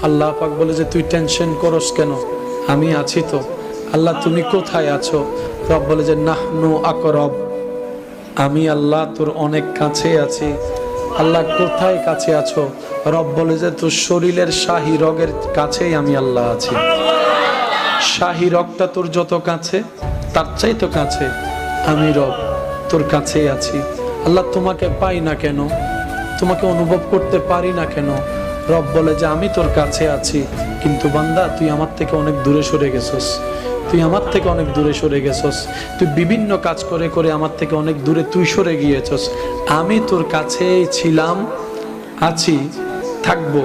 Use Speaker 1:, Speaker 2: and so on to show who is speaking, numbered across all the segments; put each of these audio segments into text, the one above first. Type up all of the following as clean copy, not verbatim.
Speaker 1: আল্লাহ পাক বলে যে তুই টেনশন করস কেন, আমি আছি তো। আল্লাহ তুমি কোথায় আছো? রব বলে যে নাহনু আকরব, আমি আল্লাহ তোর অনেক কাছে আছি। আল্লাহ কোথায় কাছে আছো? রব বলে যে তোর শরীরের শাহী রগের কাছেই আমি আল্লাহ আছি। শাহী রগটা তোর যত কাছে, তার চাই তো কাছে আমি রব তোর কাছেই আছি। আল্লাহ তোমাকে পাই না কেন, তোমাকে অনুভব করতে পারি না কেন? রব বলে যে আমি তোর কাছে আছি, কিন্তু বান্দা তুই আমার থেকে অনেক দূরে সরে গেছস, তুই আমার থেকে অনেক দূরে সরে গেছস, তুই বিভিন্ন কাজ করে করে আমার থেকে অনেক দূরে তুই সরে গিয়েছস। আমি তোর কাছেই ছিলাম, আছি, থাকবো।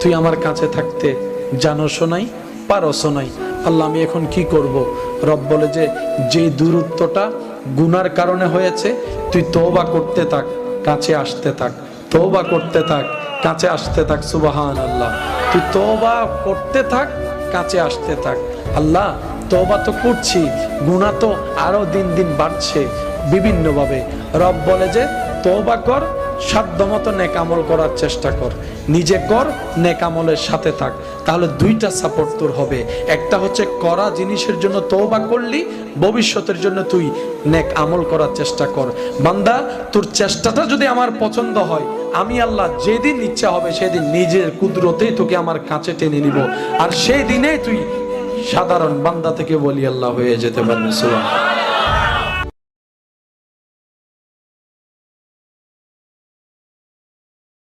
Speaker 1: তুই আমার কাছে থাকতে জানোস নাই, পারস নাই। আল্লাহ আমি এখন কি করব? রব বলে যে যে দূরত্বটা গুনার কারণে হয়েছে, তুই তওবা করতে থাক, কাছে আসতে থাক, তওবা করতে থাক, কাছে আসতে থাক। সুবহানাল্লাহ। তুই তওবা করতে থাক, কাছে আসতে থাক। আল্লাহ তওবা তো করছি, গুনাহ তো আরো দিন দিন বাড়ছে বিভিন্নভাবে। রব বলে যে তওবা কর, সাধ্যমতো নেক আমল করার চেষ্টা কর, নিজে কর, নেক আমলের সাথে থাক। তাহলে দুইটা সাপোর্ট তোর হবে। একটা হচ্ছে করা জিনিসের জন্য তওবা করলি, ভবিষ্যতের জন্য তুই নেক আমল করার চেষ্টা কর। বান্দা তোর চেষ্টাটা যদি আমার পছন্দ হয়, আমি আল্লাহ যেদিন ইচ্ছা হবে সেদিন নিজের কুদরতেই তোকে আমার কাছে টেনে নিব, আর সেই দিনেই তুই সাধারণ বান্দা থেকে বলি আল্লাহ হয়ে যেতে পারবি। সুবহানাল্লাহ।